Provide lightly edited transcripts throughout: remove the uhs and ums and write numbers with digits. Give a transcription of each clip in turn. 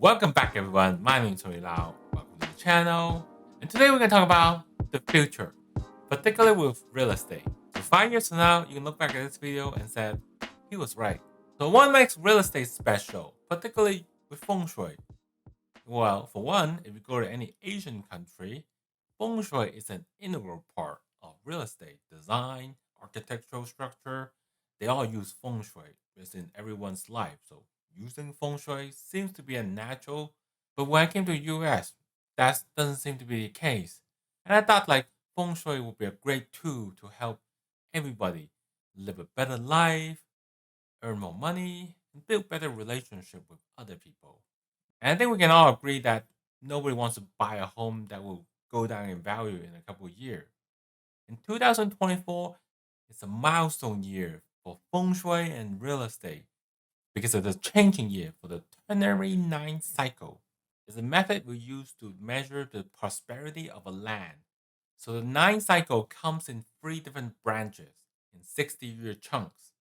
Welcome back, everyone. My name is Tony Lau. Welcome to the channel. And today we're going to talk about the future, particularly with real estate. So 5 years from now, you can look back at this video and say, he was right. So what makes real estate special, particularly with Feng Shui? Well, for one, if you go to any Asian country, Feng Shui is an integral part of real estate design, architectural structure. They all use Feng Shui. It's in everyone's life. So using Feng Shui seems to be a natural. But when I came to US, that doesn't seem to be the case. And I thought like Feng Shui would be a great tool to help everybody live a better life, earn more money, and build better relationship with other people. And I think we can all agree that nobody wants to buy a home that will go down in value in a couple of years. In 2024, it's a milestone year for feng shui and real estate because of the changing year for the Ternary 9 cycle. It's a method we use to measure the prosperity of a land. So the 9 cycle comes in 3 different branches in 60-year chunks: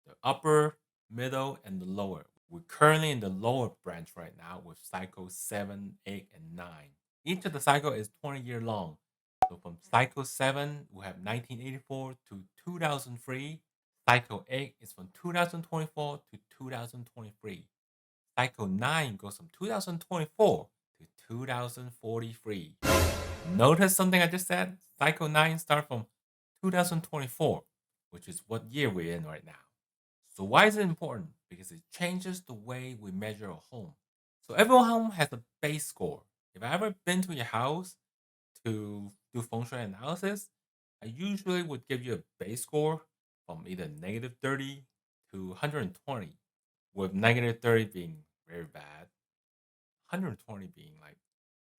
the upper, middle, and the lower. We're currently in the lower branch right now with cycle 7, 8, and 9. Each of the cycle is 20 years long. So from cycle 7, we have 1984 to 2003. Cycle 8 is from 2024 to 2023. Cycle 9 goes from 2024 to 2043. Notice something I just said? Cycle 9 starts from 2024, which is what year we're in right now. So why is it important? Because it changes the way we measure a home. So every home has a base score. If I ever been to your house to do feng shui analysis, I usually would give you a base score from either -30 to 120, with -30 being very bad, 120 being like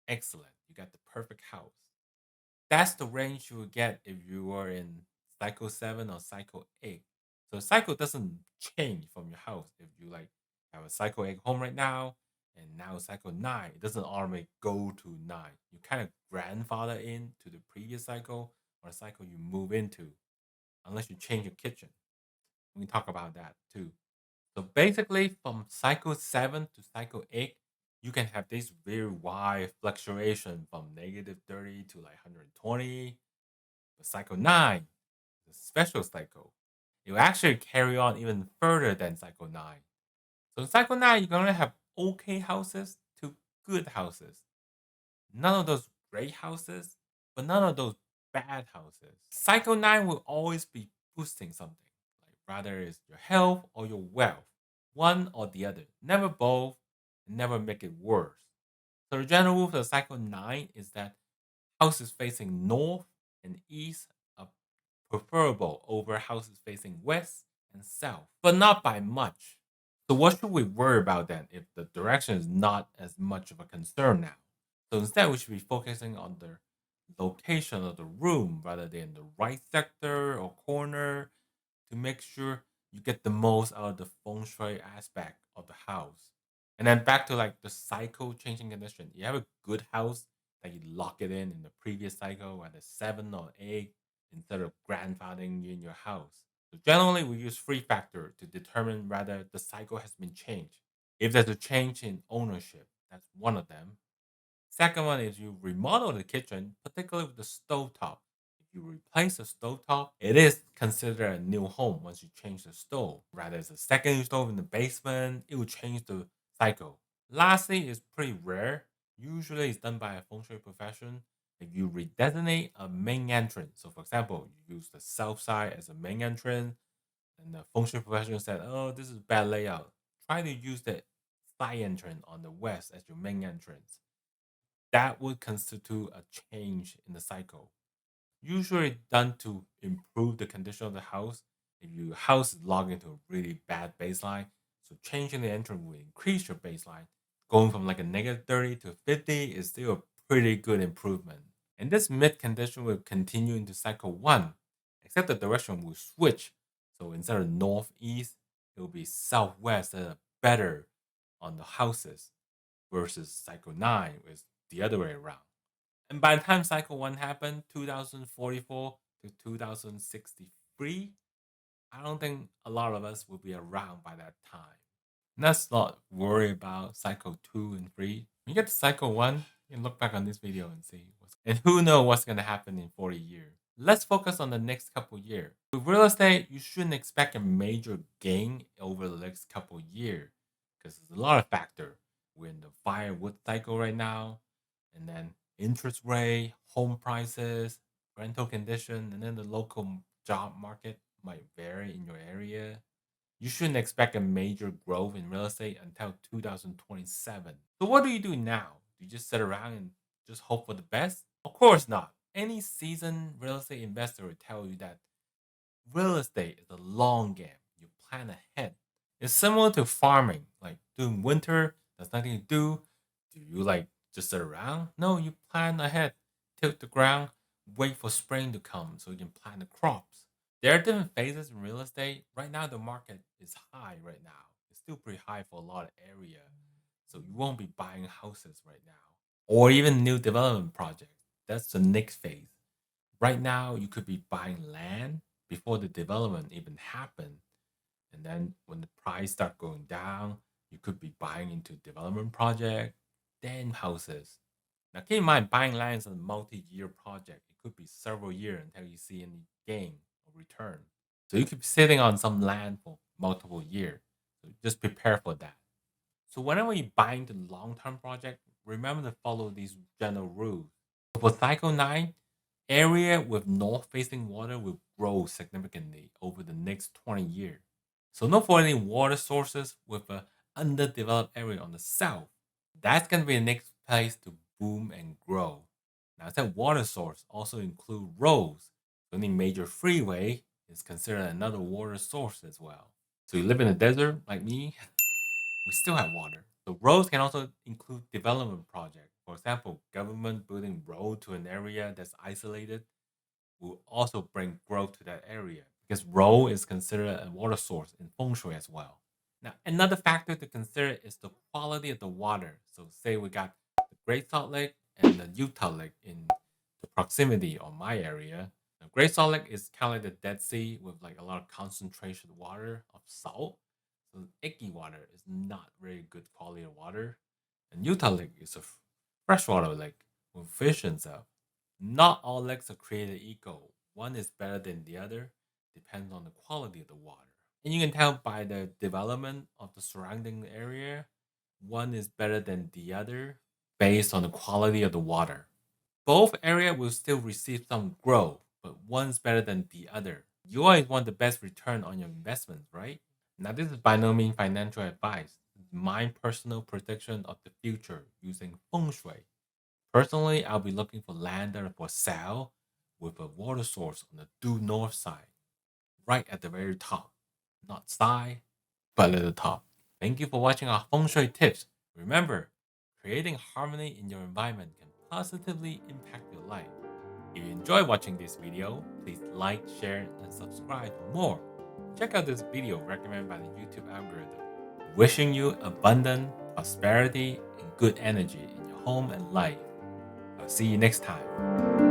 excellent. You got the perfect house. That's the range you would get if you were in cycle 7 or cycle 8. So cycle doesn't change from your house. If you like have a cycle 8 home right now and now cycle 9, it doesn't automatically go to 9. You kind of grandfather in to the previous cycle or cycle you move into, unless you change your kitchen. We can talk about that too. So basically, from cycle 7 to cycle 8, you can have this very wide fluctuation from -30 to like 120. But cycle 9, the special cycle, it will actually carry on even further than cycle 9. So in cycle 9, you're going to have okay houses to good houses. None of those great houses, but none of those bad houses. Cycle 9 will always be boosting something, like rather it's your health or your wealth, one or the other, never both, and never make it worse. So the general rule for cycle 9 is that houses facing north and east are preferable over houses facing west and south, but not by much. So what should we worry about then if the direction is not as much of a concern now? So instead, we should be focusing on the location of the room rather than the right sector or corner to make sure you get the most out of the feng shui aspect of the house. And then back to like the cycle changing condition. You have a good house that you lock it in the previous cycle at the 7 or 8 instead of grandfathering in your house. So generally, we use 3 factors to determine whether the cycle has been changed. If there's a change in ownership, that's one of them. Second one is you remodel the kitchen, particularly with the stovetop. If you replace the stovetop, it is considered a new home once you change the stove. Rather, it's a second stove in the basement, it will change the cycle. Lastly, it's pretty rare. Usually, it's done by a feng shui profession. If you redesignate a main entrance, so for example, you use the south side as a main entrance, and the feng shui professional said, "Oh, this is bad layout. Try to use the side entrance on the west as your main entrance." That would constitute a change in the cycle. Usually done to improve the condition of the house. If your house is logged into a really bad baseline, so changing the entrance will increase your baseline. Going from like a -30 to 50 is still a pretty good improvement. And this mid condition will continue into cycle 1, except the direction will switch. So instead of northeast, it will be southwest that are better on the houses versus cycle 9 is the other way around. And by the time cycle 1 happened, 2044 to 2063, I don't think a lot of us will be around by that time. Let's not worry about cycle 2 and 3. When you get to cycle 1, you can look back on this video and see and who knows what's going to happen in 40 years. Let's focus on the next couple years. With real estate, you shouldn't expect a major gain over the next couple years because there's a lot of factors. We're in the firewood cycle right now, and then interest rate, home prices, rental condition, and then the local job market might vary in your area. You shouldn't expect a major growth in real estate until 2027. So what do you do now? Do you just sit around and just hope for the best? Of course not. Any seasoned real estate investor will tell you that real estate is a long game. You plan ahead. It's similar to farming. Like during winter, there's nothing to do. Do you like just sit around? No, you plan ahead. Tilt the ground, wait for spring to come so you can plant the crops. There are different phases in real estate. Right now, the market is high right now. It's still pretty high for a lot of area. So you won't be buying houses right now. Or even new development projects. That's the next phase. Right now, you could be buying land before the development even happened. And then when the price start going down, you could be buying into development project, then houses. Now keep in mind, buying land is a multi-year project. It could be several years until you see any gain or return. So you could be sitting on some land for multiple years. So just prepare for that. So whenever you buy into long-term project, remember to follow these general rules. For cycle 9, area with north-facing water will grow significantly over the next 20 years. So look for any water sources with an underdeveloped area on the south. That's going to be the next place to boom and grow. Now, I said water source also include roads. So any major freeway is considered another water source as well. So you live in a desert like me, we still have water. The roads can also include development projects. For example, government building road to an area that's isolated will also bring growth to that area because road is considered a water source in Feng Shui as well. Now, another factor to consider is the quality of the water. So, say we got the Great Salt Lake and the Utah Lake in the proximity of my area. The Great Salt Lake is kind of like the Dead Sea with like a lot of concentration water of salt. So, icky water is not very good quality of water. And Utah Lake is a freshwater lake with fish and stuff. Not all lakes are created equal. One is better than the other, depends on the quality of the water. And you can tell by the development of the surrounding area, one is better than the other based on the quality of the water. Both areas will still receive some growth, but one's better than the other. You always want the best return on your investment, right? Now, this is by no means financial advice. It's my personal prediction of the future using feng shui. Personally, I'll be looking for land that are for sale with a water source on the due north side, right at the very top. Not side, but at the top. Thank you for watching our feng shui tips. Remember, creating harmony in your environment can positively impact your life. If you enjoy watching this video, please like, share, and subscribe for more. Check out this video recommended by the YouTube algorithm. Wishing you abundant prosperity and good energy in your home and life. I'll see you next time.